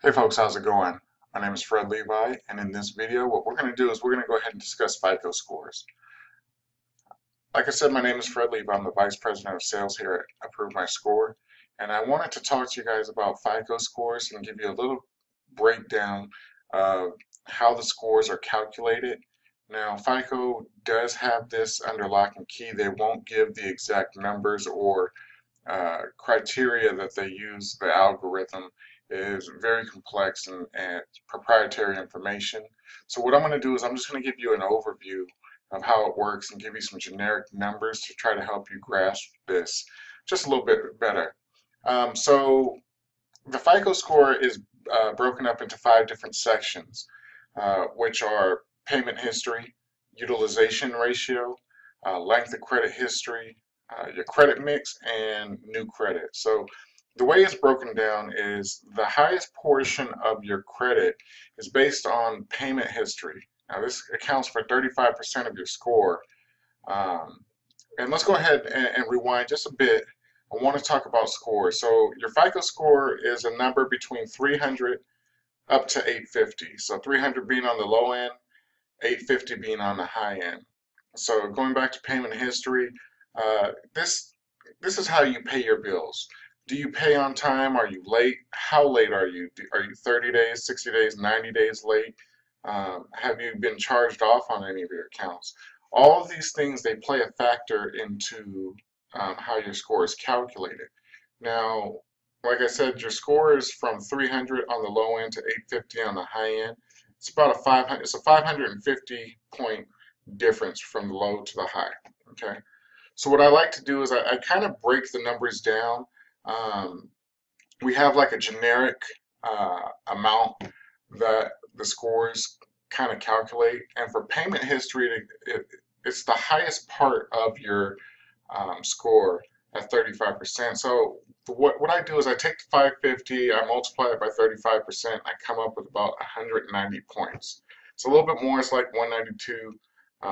Hey folks, how's it going? My name is Fred Levi, and in this video, what we're going to do is we're going to go ahead and discuss FICO scores. Like I said, my name is Fred Levi. I'm the Vice President of Sales here at Approve My Score, and I wanted to talk to you guys about FICO scores and give you a little breakdown of how the scores are calculated. Now, FICO does have this under lock and key. They won't give the exact numbers or criteria that they use. The algorithm is very complex and proprietary information. So what I'm going to do is I'm just going to give you an overview of how it works and give you some generic numbers to try to help you grasp this just a little bit better. So the FICO score is broken up into 5 different sections, which are payment history, utilization ratio, length of credit history, your credit mix, and new credit. So the way it's broken down is the highest portion of your credit is based on payment history. Now this accounts for 35% of your score. Um, and let's go ahead and rewind just a bit. I want to talk about scores. So your FICO score is a number between 300 up to 850. So 300 being on the low end, 850 being on the high end. So going back to payment history, this is how you pay your bills. Do you pay on time? Are you late? How late are you? Are you 30 days, 60 days, 90 days late? Have you been charged off on any of your accounts? All of these things, they play a factor into how your score is calculated. Now, like I said, your score is from 300 on the low end to 850 on the high end. It's about a 500. It's a 550 point difference from the low to the high. Okay. So what I like to do is I kind of break the numbers down. Um, we have like a generic amount that the scores kind of calculate, and for payment history, it's the highest part of your score at 35%. So what I do is I take the 550, I multiply it by 35%, I come up with about 190 points. It's a little bit more, it's like 192,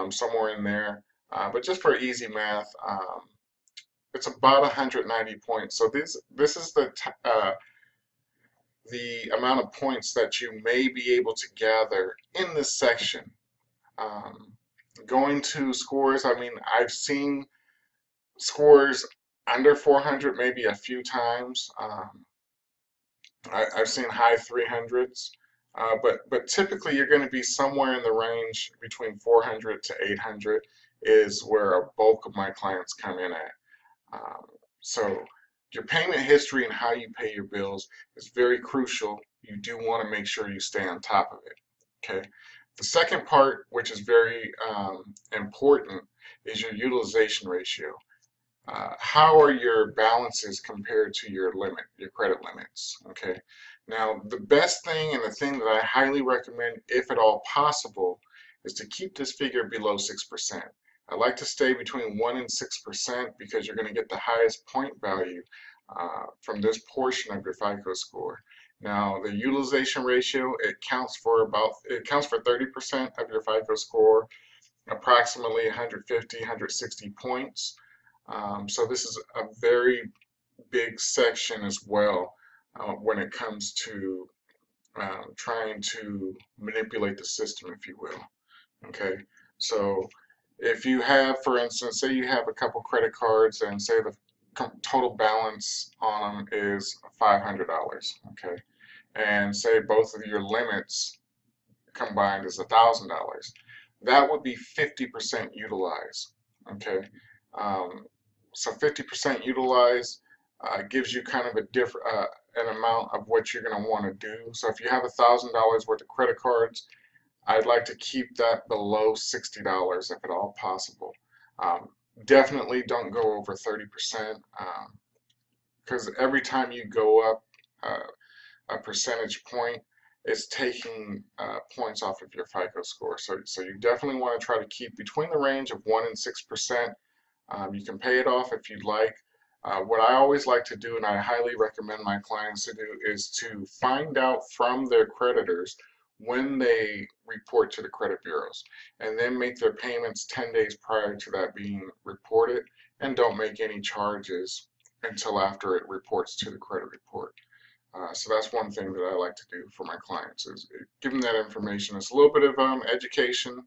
somewhere in there. But just for easy math, it's about 190 points. So this is the amount of points that you may be able to gather in this section. Um, Going to scores, I mean, I've seen scores under 400 maybe a few times. I've seen high 300s, but typically you're going to be somewhere in the range between 400 to 800 is where a bulk of my clients come in at. Um, so your payment history and how you pay your bills is very crucial. You do want to make sure you stay on top of it. Okay. The second part, which is very important, is your utilization ratio. How are your balances compared to your limit, your credit limits? Okay. Now, the best thing and the thing that I highly recommend, if at all possible, is to keep this figure below 6%. I like to stay between 1 and 6% because you're going to get the highest point value from this portion of your FICO score. Now, the utilization ratio, it counts for 30% of your FICO score, approximately 150, 160 points. So this is a very big section as well when it comes to trying to manipulate the system, if you will. Okay, so if you have, for instance, say you have a couple credit cards and say the total balance on them is $500, okay, and say both of your limits combined is $1,000, that would be 50% utilized, okay. Um, so 50% utilized gives you kind of a different an amount of what you're going to want to do. So if you have $1,000 worth of credit cards, I'd like to keep that below $60 if at all possible. Um, Definitely don't go over 30% because every time you go up a percentage point, it's taking points off of your FICO score. So you definitely want to try to keep between the range of 1 and 6%. You can pay it off if you'd like. What I always like to do, and I highly recommend my clients to do, is to find out from their creditors when they report to the credit bureaus, and then make their payments 10 days prior to that being reported, and don't make any charges until after it reports to the credit report. So that's one thing that I like to do for my clients is give them that information. It's a little bit of education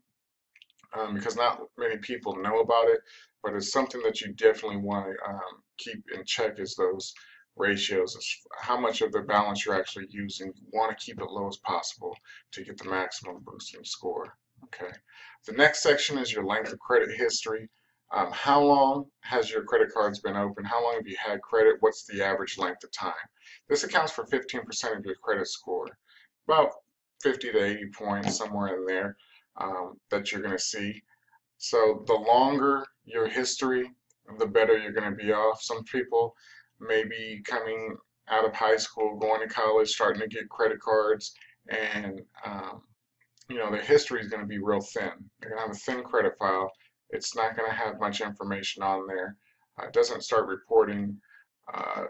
because not many people know about it, but it's something that you definitely want to keep in check is those ratios, is how much of the balance you're actually using. You want to keep it low as possible to get the maximum boosting score. Okay. The next section is your length of credit history. How long has your credit cards been open? How long have you had credit? What's the average length of time? This accounts for 15% of your credit score, about 50 to 80 points, somewhere in there, that you're going to see. So the longer your history, the better you're going to be off. Some people may be coming out of high school, going to college, starting to get credit cards, and their history is going to be real thin. They're going to have a thin credit file. It's not going to have much information on there. It doesn't start reporting, well,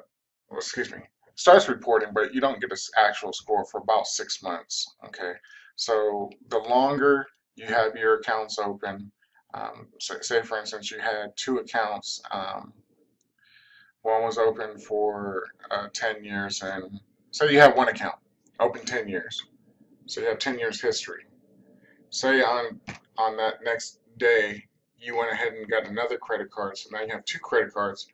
excuse me, it starts reporting, but you don't get an actual score for about 6 months. Okay, so the longer you have your accounts open, say for instance you had 2 accounts, one was open for 10 years, and say you have 1 account open 10 years, so you have 10 years history. Say on that next day you went ahead and got another credit card, so now you have 2 credit cards.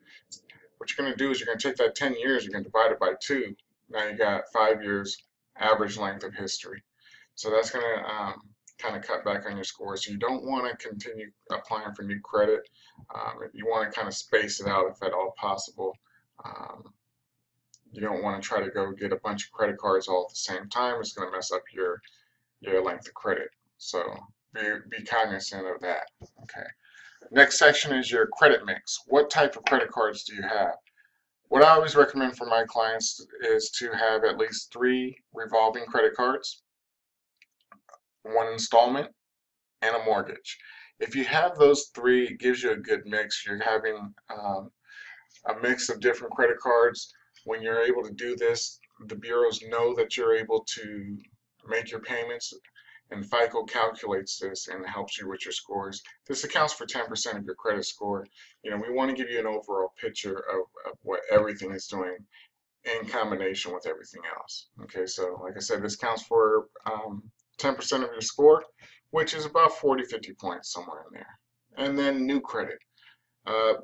What you're going to do is you're going to take that 10 years, you're going to divide it by 2. Now you got 5 years average length of history. So that's going to kind of cut back on your score. So you don't want to continue applying for new credit. You want to kind of space it out if at all possible. You don't want to try to go get a bunch of credit cards all at the same time. It's going to mess up your length of credit. So be cognizant of that. Okay. Next section is your credit mix. What type of credit cards do you have? What I always recommend for my clients is to have at least 3 revolving credit cards, 1 installment, and a mortgage. If you have those 3, it gives you a good mix. You're having a mix of different credit cards. When you're able to do this, the bureaus know that you're able to make your payments, and FICO calculates this and helps you with your scores. This accounts for 10% of your credit score. We want to give you an overall picture of what everything is doing in combination with everything else. Okay, so like I said, this counts for 10% of your score, which is about 40-50 points, somewhere in there. And then new credit.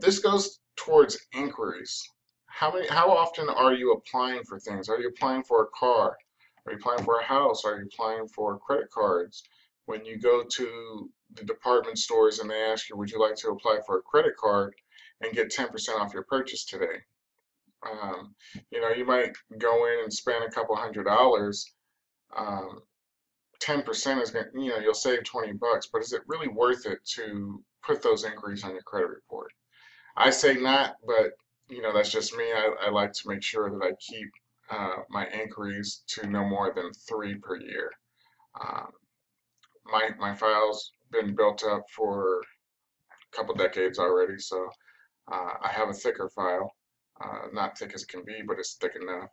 This goes towards inquiries. How often are you applying for things? Are you applying for a car? Are you applying for a house? Are you applying for credit cards? When you go to the department stores and they ask you, would you like to apply for a credit card and get 10% off your purchase today? You might go in and spend a couple $100. 10% is going to, you'll save 20 bucks, but is it really worth it to put those inquiries on your credit report? I say not, but that's just me. I like to make sure that I keep my inquiries to no more than 3 per year. My file's been built up for a couple decades already, so I have a thicker file. Not thick as it can be, but it's thick enough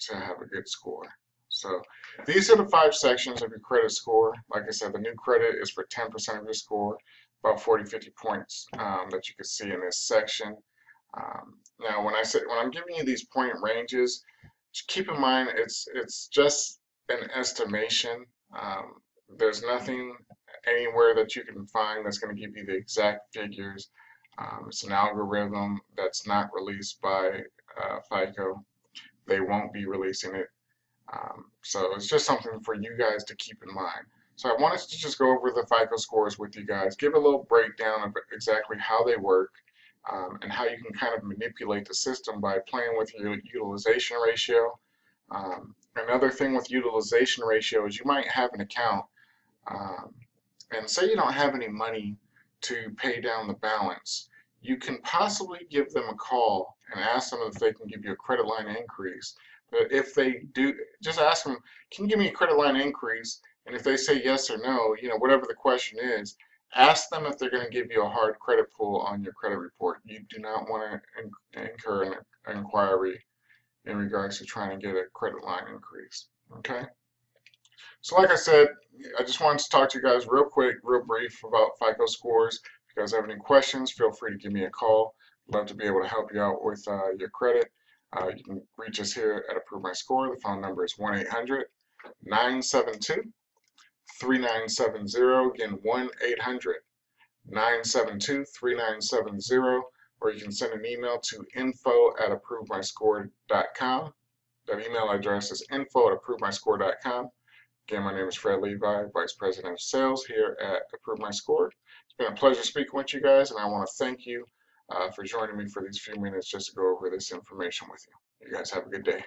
to have a good score. So these are the 5 sections of your credit score. Like I said, the new credit is for 10% of your score, about 40-50 points that you can see in this section. Now, when I'm giving you these point ranges, just keep in mind it's just an estimation. There's nothing anywhere that you can find that's going to give you the exact figures. It's an algorithm that's not released by FICO. They won't be releasing it. So it's just something for you guys to keep in mind. So I wanted to just go over the FICO scores with you guys, give a little breakdown of exactly how they work, and how you can kind of manipulate the system by playing with your utilization ratio. Another thing with utilization ratio is you might have an account, and say you don't have any money to pay down the balance. You can possibly give them a call and ask them if they can give you a credit line increase. But if they do, just ask them, can you give me a credit line increase? And if they say yes or no, whatever the question is, ask them if they're going to give you a hard credit pull on your credit report. You do not want to incur an inquiry in regards to trying to get a credit line increase. Okay? So like I said, I just wanted to talk to you guys real quick, real brief about FICO scores. If you guys have any questions, feel free to give me a call. I'd love to be able to help you out with your credit. You can reach us here at Approve My Score. The phone number is 1-800-972-3970. Again, 1-800-972-3970. Or you can send an email to info@approvemyscore.com. That email address is info@approvemyscore.com. Again, my name is Fred Levi, Vice President of Sales here at Approve My Score. It's been a pleasure speaking with you guys, and I want to thank you for joining me for these few minutes just to go over this information with you. You guys have a good day.